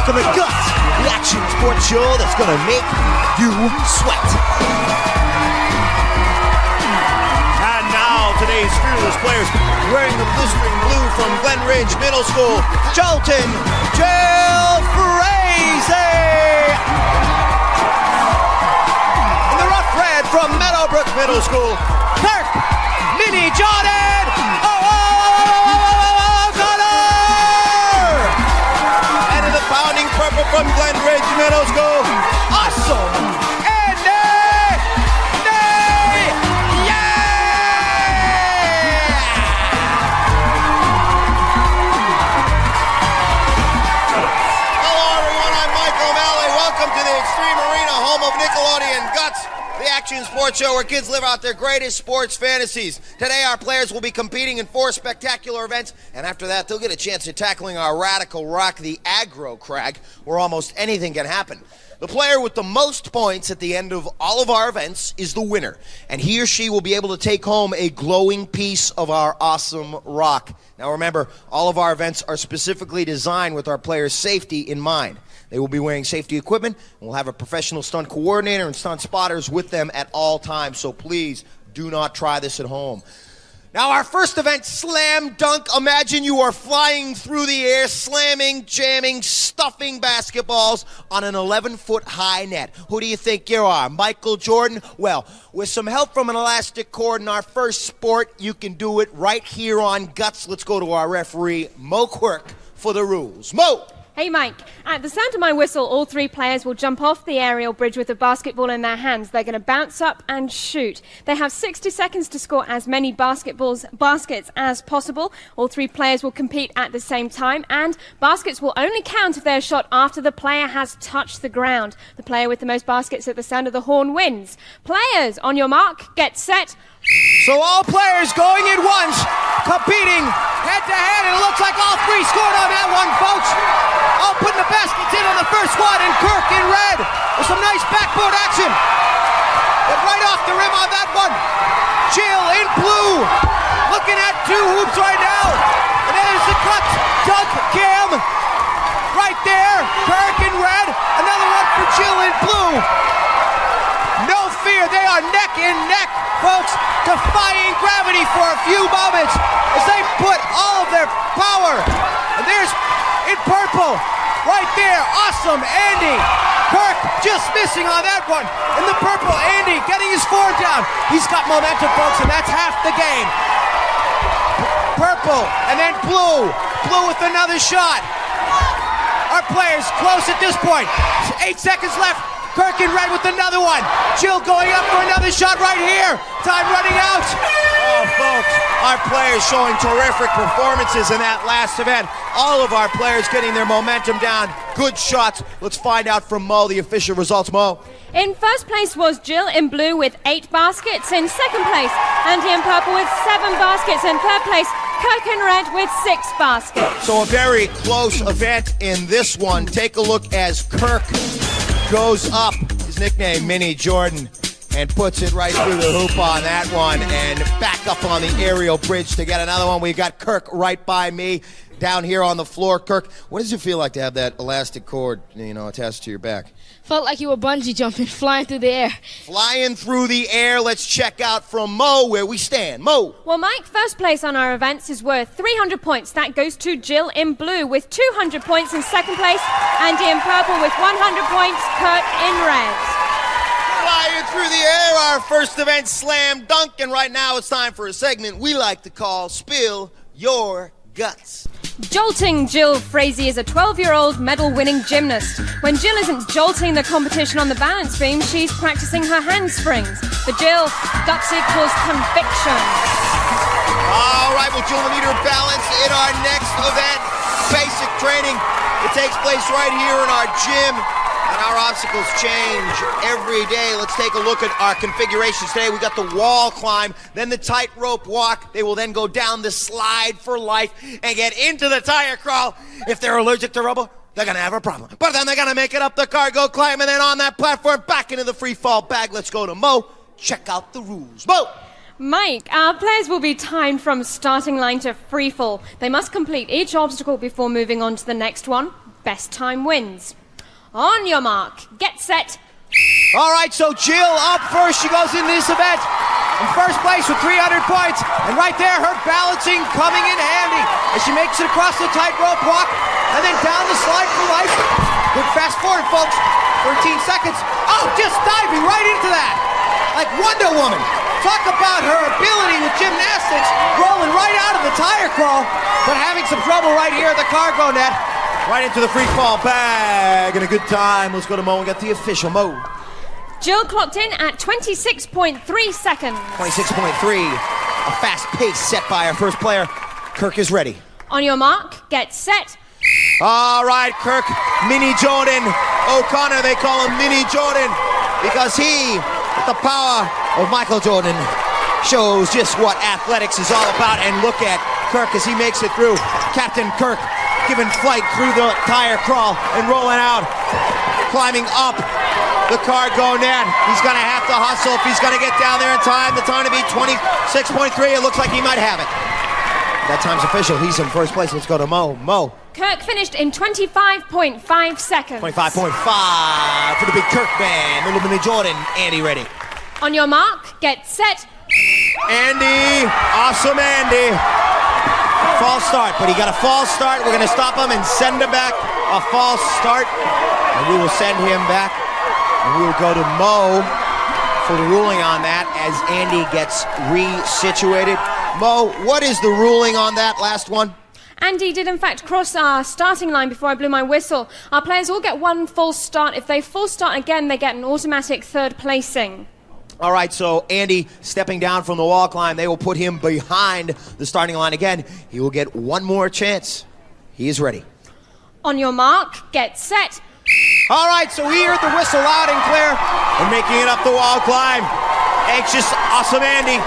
welcome to Guts, the action sports show that's gonna make you sweat. And now, today's fearless players wearing the blistering blue from Glen Ridge Middle School, Jolton Jill Frazee. And the rough red from Meadowbrook Middle School, Kirk Mini Jordan. Pounding purple from Glen Ridge Middle School, awesome Andy! Yeah! Hello everyone, I'm Mike O'Malley. Welcome to the Extreme Arena, home of Nickelodeon Guts, the action sports show where kids live out their greatest sports fantasies. Today our players will be competing in 4 spectacular events, and after that they'll get a chance at tackling our radical rock, the aggro crag, where almost anything can happen. The player with the most points at the end of all of our events is the winner, and he or she will be able to take home a glowing piece of our awesome rock. Now remember, all of our events are specifically designed with our players' safety in mind. They will be wearing safety equipment, and we'll have a professional stunt coordinator and stunt spotters with them at all times, so please do not try this at home. Now our first event, Slam Dunk. Imagine you are flying through the air, slamming, jamming, stuffing basketballs on an 11-foot high net. Who do you think you are, Michael Jordan? Well, with some help from an elastic cord in our first sport, you can do it right here on Guts. Let's go to our referee, Mo Quirk, for the rules. Mo! Hey Mike, at the sound of my whistle, all 3 players will jump off the aerial bridge with a basketball in their hands. They're going to bounce up and shoot. They have 60 seconds to score as many baskets as possible. All 3 players will compete at the same time, and baskets will only count if they're shot after the player has touched the ground. The player with the most baskets at the sound of the horn wins. Players, on your mark, get set. So all players going at once, competing head-to-head, and it looks like all 3 scored on that one, folks. All putting the baskets in on the first one, and Kirk in red with some nice backboard action. But right off the rim on that one, Jill in blue, looking at 2 hoops right now. And then there's the cut, dunk cam, right there, Kirk in red, another one for Jill in blue. No fear, they are neck and neck, folks, defying gravity for a few moments as they put all of their power. And there's, in purple, right there, awesome Andy. Kirk just missing on that one. In the purple, Andy getting his form down. He's got momentum, folks, and that's half the game. Purple, and then blue. Blue with another shot. Our players close at this point. 8 seconds left. Kirk in red with another one. Jill going up for another shot right here. Time running out. Oh, folks, our players showing terrific performances in that last event. All of our players getting their momentum down. Good shots. Let's find out from Mo the official results. Mo. In first place was Jill in blue with 8 baskets. In second place, Andy in purple with 7 baskets. In third place, Kirk in red with 6 baskets. So a very close event in this one. Take a look as Kirk goes up, his nickname Mini Jordan, and puts it right through the hoop on that one, and back up on the aerial bridge to get another one. We got Kirk right by me down here on the floor. Kirk, what does it feel like to have that elastic cord, attached to your back? Felt like you were bungee jumping, flying through the air. Flying through the air. Let's check out from Mo where we stand. Mo. Well, Mike, first place on our events is worth 300 points. That goes to Jill in blue with 200 points. In second place, Andy in purple with 100 points. Kirk in red. Flying through the air, our first event, Slam Dunk. And right now it's time for a segment we like to call Spill Your Guts. Jolting Jill Frazee is a 12-year-old medal-winning gymnast. When Jill isn't jolting the competition on the balance beam, she's practicing her handsprings. For Jill, guts equals conviction. All right, we'll Jill will need her balance in our next event, basic training. It takes place right here in our gym, and our obstacles change every day. Let's take a look at our configurations today. We got the wall climb, then the tightrope walk. They will then go down the slide for life and get into the tire crawl. If they're allergic to rubber, they're going to have a problem. But then they're going to make it up the cargo climb and then on that platform back into the free fall bag. Let's go to Mo. Check out the rules. Mo! Mike, our players will be timed from starting line to free fall. They must complete each obstacle before moving on to the next one. Best time wins. On your mark, get set. All right, so Jill up first. She goes into this event in first place with 300 points. And right there, her balancing coming in handy as she makes it across the tightrope walk and then down the slide for life. Good fast forward, folks. 13 seconds. Oh, just diving right into that. Like Wonder Woman. Talk about her ability with gymnastics, rolling right out of the tire crawl, but having some trouble right here at the cargo net. Right into the free fall bag and a good time. Let's go to Mo and get the official. Mo. Jill clocked in at 26.3 seconds. 26.3. A fast pace set by our first player. Kirk is ready. On your mark, get set. All right, Kirk. Mini Jordan O'Connor. They call him Mini Jordan because he, with the power of Michael Jordan, shows just what athletics is all about. And look at Kirk as he makes it through. Captain Kirk giving flight through the tire crawl and rolling out, climbing up the cargo net. He's going to have to hustle if he's going to get down there in time. The time to be 26.3. It looks like he might have it. That time's official. He's in first place. Let's go to Mo. Mo. Kirk finished in 25.5 seconds. 25.5 for the big Kirk band. Little Mini Jordan. Andy ready. On your mark, get set. Andy. Awesome Andy. False start, but he got a false start. We're going to stop him and send him back. A false start. And we will send him back. And we will go to Mo for the ruling on that as Andy gets resituated. Mo, what is the ruling on that last one? Andy did in fact cross our starting line before I blew my whistle. Our players all get one false start. If they false start again, they get an automatic third placing. All right, so Andy stepping down from the wall climb. They will put him behind the starting line again. He will get one more chance. He is ready. On your mark, get set. All right, so we heard the whistle loud and clear. And making it up the wall climb. Anxious, awesome Andy.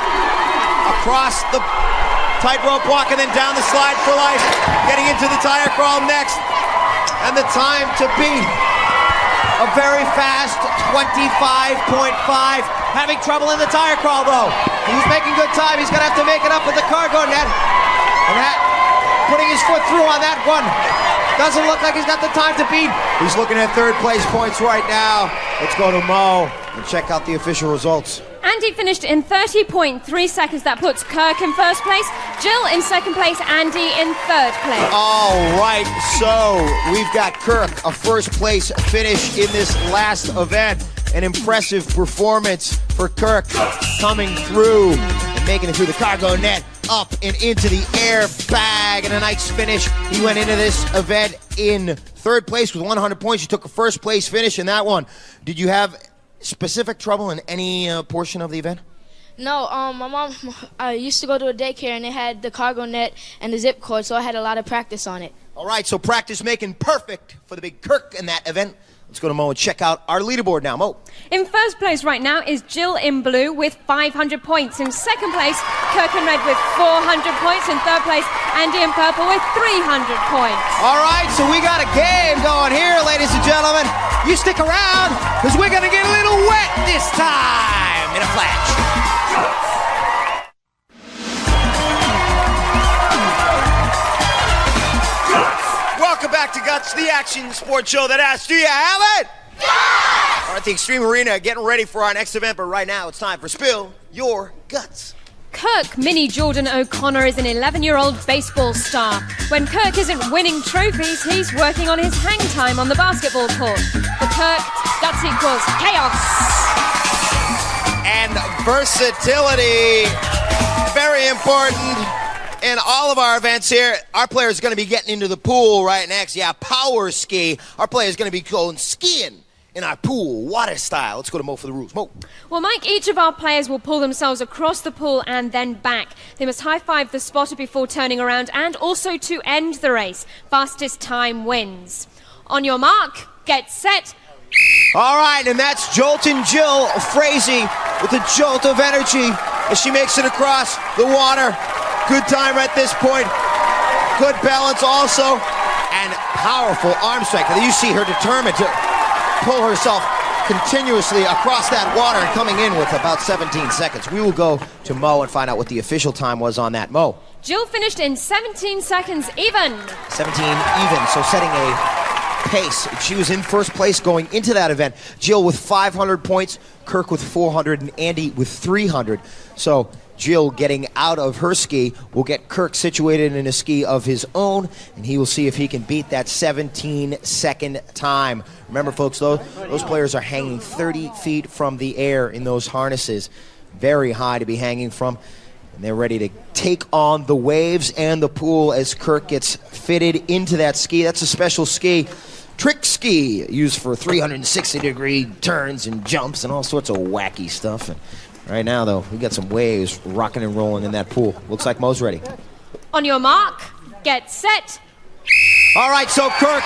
Across the tightrope walk and then down the slide for life. Getting into the tire crawl next. And the time to beat a very fast 25.5. Having trouble in the tire crawl though. He's making good time. He's going to have to make it up with the cargo net. And that, putting his foot through on that one. Doesn't look like he's got the time to beat. He's looking at third place points right now. Let's go to Mo and check out the official results. Andy finished in 30.3 seconds. That puts Kirk in first place, Jill in second place, Andy in third place. All right, so we've got Kirk, a first place finish in this last event. An impressive performance for Kirk coming through and making it through the cargo net, up and into the air bag, and a nice finish. He went into this event in third place with 100 points. You took a first place finish in that one. Did you have specific trouble in any portion of the event? No, my mom, I used to go to a daycare and they had the cargo net and the zip cord, so I had a lot of practice on it. All right, so practice making perfect for the big Kirk in that event. Let's go to Mo and check out our leaderboard now. Mo. In first place right now is Jill in blue with 500 points. In second place, Kirk in red with 400 points. In third place, Andy in purple with 300 points. All right, so we got a game going here, ladies and gentlemen. You stick around, because we're going to get a little wet this time in a flash. Welcome back to Guts, the action sports show that asks, do you have it? Yes! We're at the Extreme Arena getting ready for our next event, but right now it's time for Spill Your Guts. Kirk Mini Jordan O'Connor is an 11-year-old baseball star. When Kirk isn't winning trophies, he's working on his hang time on the basketball court. For Kirk, guts equals chaos. And versatility, very important. In all of our events here, our player is going to be getting into the pool right next. Yeah, power ski. Our player is going to be going skiing in our pool, water style. Let's go to Mo for the rules. Mo. Well, Mike, each of our players will pull themselves across the pool and then back. They must high-five the spotter before turning around and also to end the race. Fastest time wins. On your mark, get set. All right, and that's Joltin' Jill Frazee with a jolt of energy as she makes it across the water. Good time at this point. Good balance also. And powerful arm strength. You see her determined to pull herself continuously across that water and coming in with about 17 seconds. We will go to Mo and find out what the official time was on that. Mo. Jill finished in 17 seconds even. 17 even, so setting a pace. She was in first place going into that event. Jill with 500 points, Kirk with 400, and Andy with 300. So Jill getting out of her ski will get Kirk situated in a ski of his own, and he will see if he can beat that 17-second time. Remember, folks, those players are hanging 30 feet from the air in those harnesses. Very high to be hanging from. And they're ready to take on the waves and the pool as Kirk gets fitted into that ski. That's a special ski. Trick ski, used for 360-degree turns and jumps and all sorts of wacky stuff. And right now, though, we got some waves rocking and rolling in that pool. Looks like Mo's ready. On your mark, get set. All right, so Kirk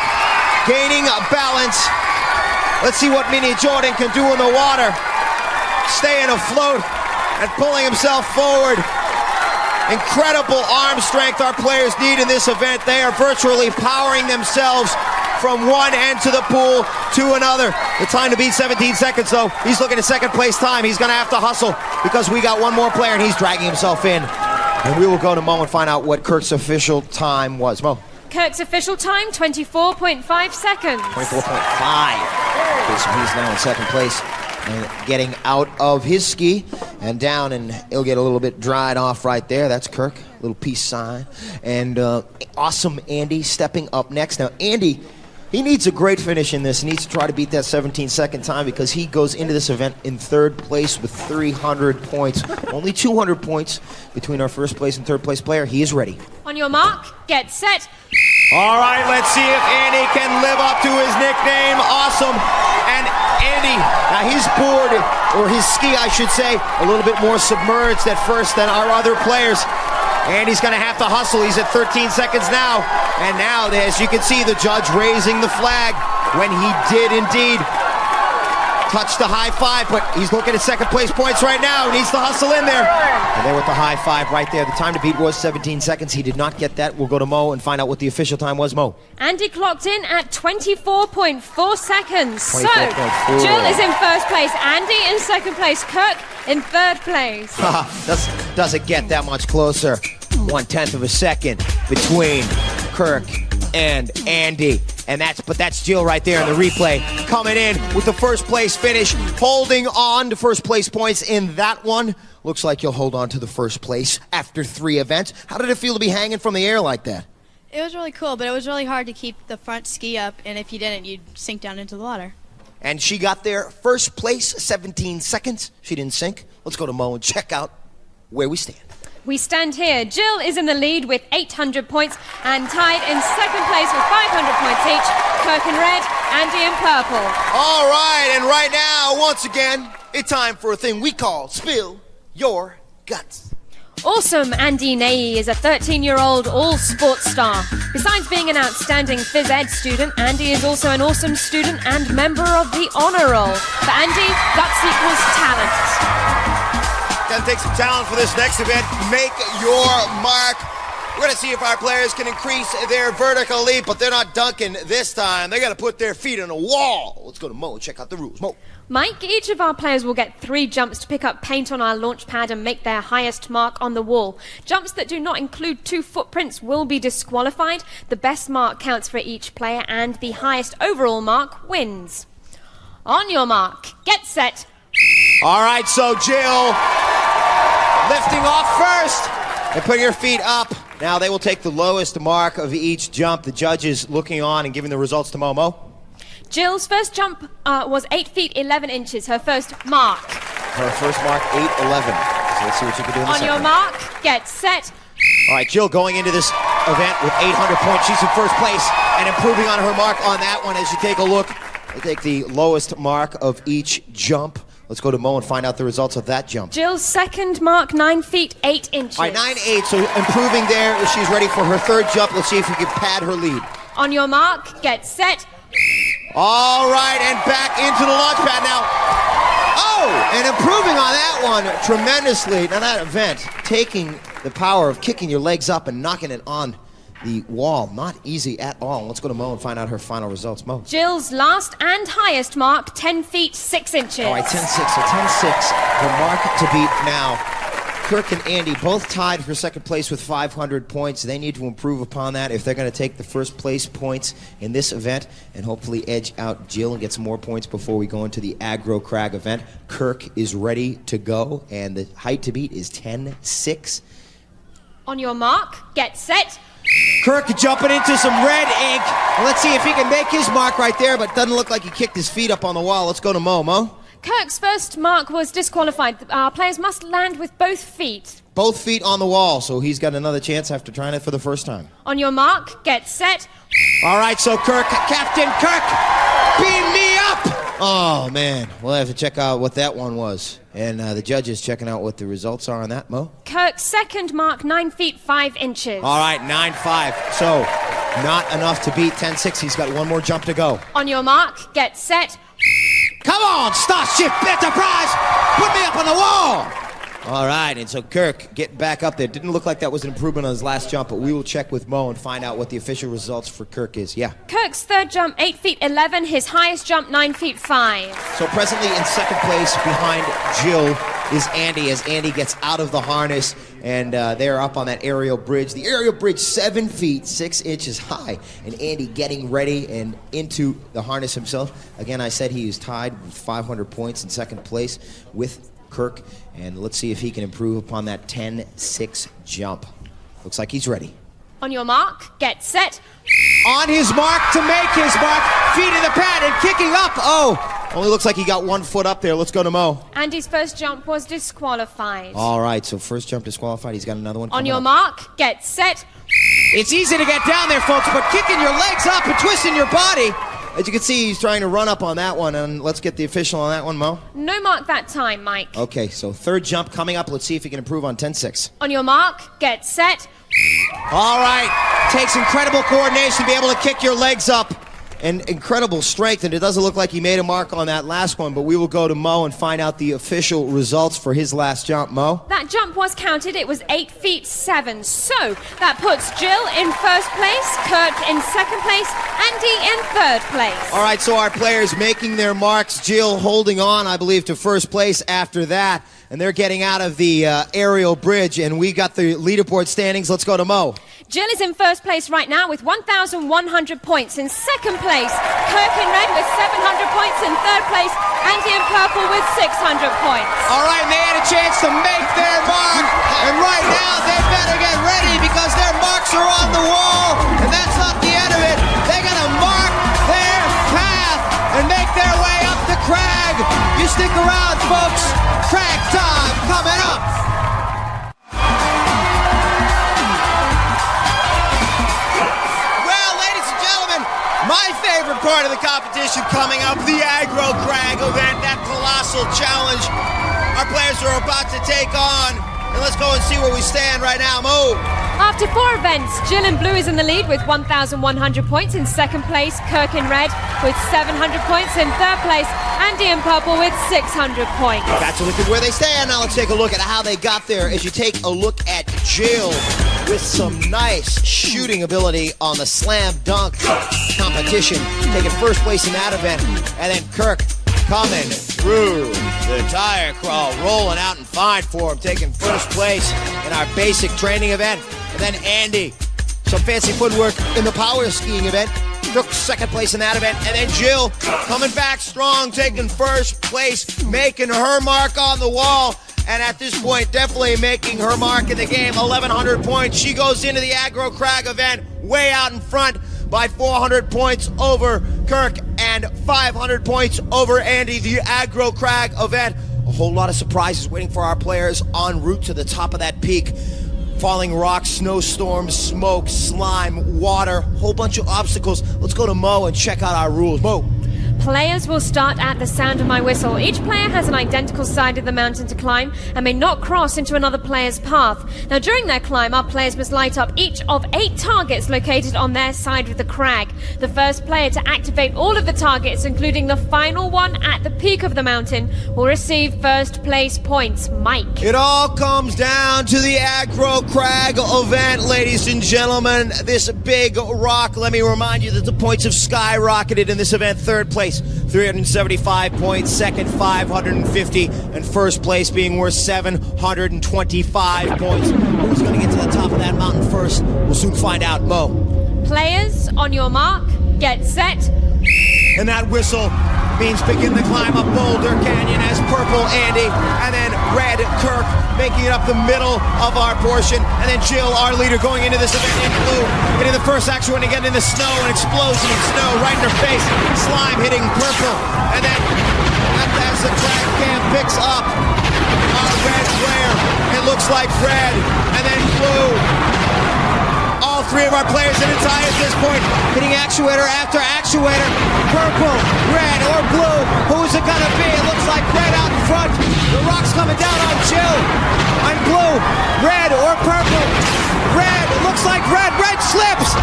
gaining a balance. Let's see what Mini Jordan can do in the water. Staying afloat and pulling himself forward. Incredible arm strength our players need in this event. They are virtually powering themselves from one end to the pool to another. The time to beat 17 seconds, though. He's looking at second place time. He's going to have to hustle because we got one more player and he's dragging himself in. And we will go to Mo and find out what Kirk's official time was. Mo. Kirk's official time, 24.5 seconds. 24.5. Okay, so he's now in second place and getting out of his ski and down, and he'll get a little bit dried off right there. That's Kirk, little peace sign. And awesome Andy stepping up next. Now, Andy, he needs a great finish in this. He needs to try to beat that 17-second time because he goes into this event in third place with 300 points. Only 200 points between our first place and third place player. He is ready. On your mark, get set. All right, let's see if Andy can live up to his nickname. Awesome. And Andy, now his board, or his ski, I should say, a little bit more submerged at first than our other players. Andy's going to have to hustle. He's at 13 seconds now. And now, as you can see, the judge raising the flag when he did indeed touch the high five, but he's looking at second place points right now. Needs to hustle in there. And there with the high five right there. The time to beat was 17 seconds. He did not get that. We'll go to Mo and find out what the official time was. Mo. Andy clocked in at 24.4 seconds. 24.4. So, Jill is in first place, Andy in second place, Kirk in third place. Doesn't get that much closer. 1/10 of a second between Kirk and Andy. And that's Jill right there in the replay, coming in with the first place finish, holding on to first place points in that one. Looks like you'll hold on to the first place after 3 events. How did it feel to be hanging from the air like that? It was really cool, but it was really hard to keep the front ski up, and if you didn't, you'd sink down into the water. And she got there first place, 17 seconds. She didn't sink. Let's go to Mo and check out where we stand. We stand here. Jill is in the lead with 800 points and tied in second place with 500 points each. Kirk in red, Andy in purple. All right, and right now, once again, it's time for a thing we call Spill Your Guts. Awesome Andy Ney is a 13-year-old all-sports star. Besides being an outstanding phys ed student, Andy is also an awesome student and member of the honor roll. For Andy, guts equals talent. Got to take some talent for this next event. Make your mark. We're going to see if our players can increase their vertical leap, but they're not dunking this time. They got to put their feet on a wall. Let's go to Mo and check out the rules. Mo. Mike, each of our players will get 3 jumps to pick up paint on our launch pad and make their highest mark on the wall. Jumps that do not include 2 footprints will be disqualified. The best mark counts for each player, and the highest overall mark wins. On your mark, get set. All right, so Jill lifting off first and putting her feet up. Now they will take the lowest mark of each jump. The judges looking on and giving the results to Momo. Jill's first jump was 8 feet 11 inches, her first mark. Her first mark, 8:11. So let's see what you can do in the On second your one. mark, get set. All right, Jill going into this event with 800 points. She's in first place and improving on her mark on that one. As you take a look, they take the lowest mark of each jump. Let's go to Mo and find out the results of that jump. Jill's second mark, 9 feet 8 inches. All right, 9.8, so improving there. She's ready for her third jump. Let's see if we can pad her lead. On your mark, get set. All right, and back into the launch pad now. Oh, and improving on that one tremendously. Now that event, taking the power of kicking your legs up and knocking it on the wall, not easy at all. Let's go to Mo and find out her final results. Mo. Jill's last and highest mark, 10 feet 6 inches. All right, 10.6, so 10.6, the mark to beat now Kirk and Andy both tied for second place with 500 points. They need to improve upon that if they're going to take the first place points in this event and hopefully edge out Jill and get some more points before we go into the Aggro Crag event. Kirk is ready to go, and the height to beat is 10.6. On your mark, get set. Kirk jumping into some red ink. Let's see if he can make his mark right there, but doesn't look like he kicked his feet up on the wall. Let's go to Mo. Mo? Kirk's first mark was disqualified. Players must land with both feet. Both feet on the wall, so he's got another chance after trying it for the first time. On your mark, get set. All right, so Kirk, Captain Kirk, beam me up! Oh, man. We'll have to check out what that one was. And the judges checking out what the results are on that, Mo. Kirk's second mark, 9 feet 5 inches. All right, 9.5. So, not enough to beat 10.6. He's got one more jump to go. On your mark, get set. Come on, Starship Enterprise! Put me up on the wall! All right, and so Kirk getting back up there. Didn't look like that was an improvement on his last jump, but we will check with Mo and find out what the official results for Kirk is. Yeah. Kirk's third jump, 8 feet 11. His highest jump, 9 feet 5. So presently in second place behind Jill is Andy as Andy gets out of the harness, and they're up on that aerial bridge. The aerial bridge 7 feet 6 inches high, and Andy getting ready and into the harness himself. Again, I said he is tied with 500 points in second place with Kirk, and let's see if he can improve upon that 10.6 jump. Looks like he's ready. On your mark, get set. On his mark to make his mark, feet in the pad and kicking up. Oh, only looks like he got 1 foot up there. Let's go to Mo. Andy's first jump was disqualified. All right, so first jump disqualified. He's got another one. On your up. mark, get set. It's easy to get down there, folks, but kicking your legs up and twisting your body. As you can see, he's trying to run up on that one, and let's get the official on that one, Mo. No mark that time, Mike. Okay, so third jump coming up. Let's see if he can improve on 10.6. On your mark, get set. All right. Takes incredible coordination to be able to kick your legs up and incredible strength, and it doesn't look like he made a mark on that last one, but we will go to Mo and find out the official results for his last jump. Mo? That jump was counted. It was 8 feet 7. So that puts Jill in first place, Kirk in second place, Andy in third place. All right, so our players making their marks. Jill holding on, I believe, to first place after that, and they're getting out of the aerial bridge, and we got the leaderboard standings. Let's go to Mo. Jill is in first place right now with 1,100 points. In second place, Kirk in red with 700 points. In third place, Andy in purple with 600 points. All right, and they had a chance to make their mark, and right now they better get ready because their marks are on the wall, and that's not the end of it. They're going to mark their path and make their way up the crag. You stick around, folks. Crag time coming up. My favorite part of the competition coming up, the Aggro Crag event, that colossal challenge our players are about to take on. And let's go and see where we stand right now. Mo. After 4 events, Jill in blue is in the lead with 1,100 points. In second place, Kirk in red with 700 points. In third place, Andy in purple with 600 points. That's a look at where they stand. Now let's take a look at how they got there. As you take a look at Jill with some nice shooting ability on the slam dunk competition, taking first place in that event. And then Kirk coming through the tire crawl, rolling out in fine form, taking first place in our basic training event. And then Andy, some fancy footwork in the power skiing event, took second place in that event. And then Jill coming back strong, taking first place, making her mark on the wall. And at this point, definitely making her mark in the game, 1,100 points. She goes into the Aggro Crag event way out in front by 400 points over Kirk and 500 points over Andy. The Aggro Crag event, a whole lot of surprises waiting for our players en route to the top of that peak. Falling rocks, snowstorms, smoke, slime, water, whole bunch of obstacles. Let's go to Mo and check out our rules. Mo. Players will start at the sound of my whistle. Each player has an identical side of the mountain to climb and may not cross into another player's path. Now, during their climb, our players must light up each of 8 targets located on their side of the crag. The first player to activate all of the targets, including the final one at the peak of the mountain, will receive first place points. Mike. It all comes down to the Aggro Crag event, ladies and gentlemen. This big rock, let me remind you that the points have skyrocketed in this event. Third place place, 375 points. Second, 550. And first place being worth 725 points. Who's going to get to the top of that mountain first? We'll soon find out. Mo. Players, on your mark, get set. And that whistle means begin the climb up Boulder Canyon as purple Andy, and then red Kirk making it up the middle of our portion, and then Jill, our leader, going into this event in blue, getting the first action when again in the snow, an explosion of snow right in her face, slime hitting purple, and then as the track cam picks up our red flare, it looks like red, and then blue. All three of our players in a tie at this point, hitting actuator after actuator. Purple, red, or blue. Who's it gonna be? It looks like red out in front. The rock's coming down on Jill. On blue, red or purple. Red, it looks like red. Red slips.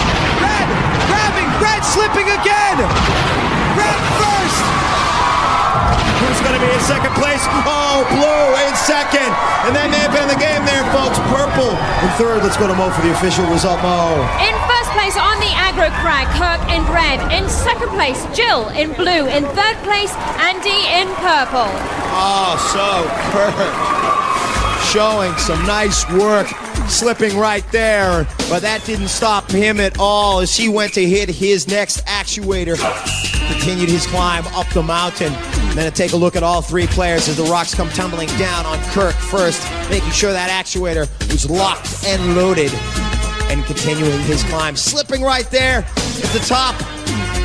Red, grabbing. Red slipping again. Red first. Who's going to be in second place? Oh, blue in second. And that may have been the game there, folks. Purple in third. Let's go to Mo for the official result, Mo. In first place on the aggro crag, Kirk in red. In second place, Jill in blue. In third place, Andy in purple. Oh, so Kirk showing some nice work, slipping right there. But that didn't stop him at all as he went to hit his next actuator. Continued his climb up the mountain. And then to take a look at all three players as the rocks come tumbling down on Kirk first, making sure that actuator was locked and loaded. And continuing his climb, slipping right there at the top,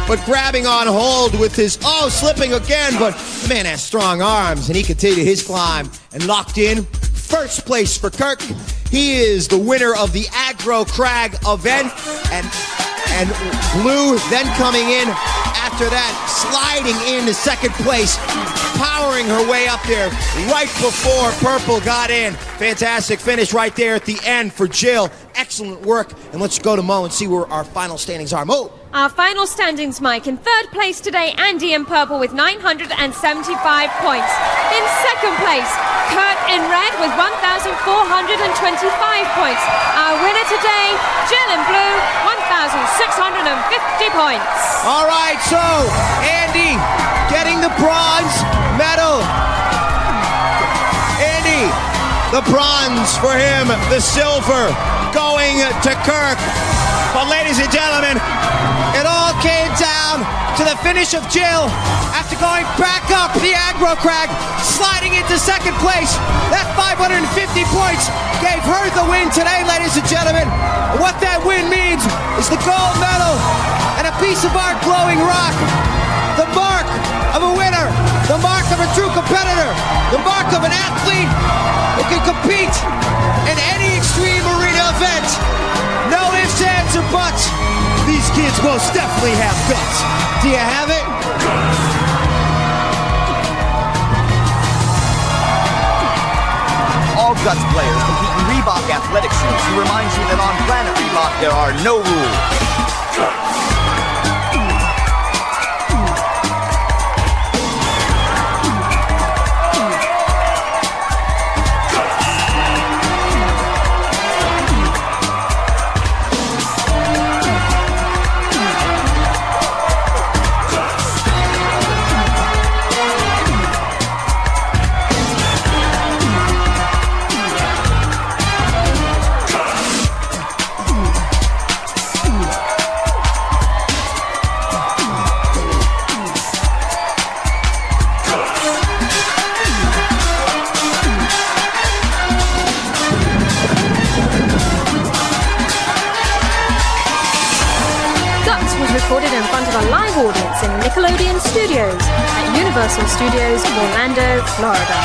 but grabbing on hold with his, slipping again, but the man has strong arms, and he continued his climb and locked in first place for Kirk. He is the winner of the Aggro Crag event, and Blue then coming in after that, sliding into second place, powering her way up there right before Purple got in. Fantastic finish right there at the end for Jill. Excellent work. And let's go to Mo and see where our final standings are. Mo. Our final standings, Mike. In third place today, Andy in purple with 975 points. In second place, Kurt in red with 1,425 points. Our winner today, Jill in blue, 1,650 points. All right, so Andy getting the bronze medal. Andy, the bronze for him, the silver going to Kirk. But ladies and gentlemen, it all came down to the finish of Jill after going back up the aggro crag, sliding into second place. That 550 points gave her the win today, ladies and gentlemen. And what that win means is the gold medal and a piece of our glowing rock. The mark of a winner, the mark of a true competitor, the mark of an athlete who can compete in any extreme arena event. No ifs, ands, or buts. These kids most definitely have guts. Do you have it? All Guts players compete in Reebok athletic shoes to remind you that on Planet Reebok there are no rules. Recorded in front of a live audience in Nickelodeon Studios at Universal Studios, Orlando, Florida.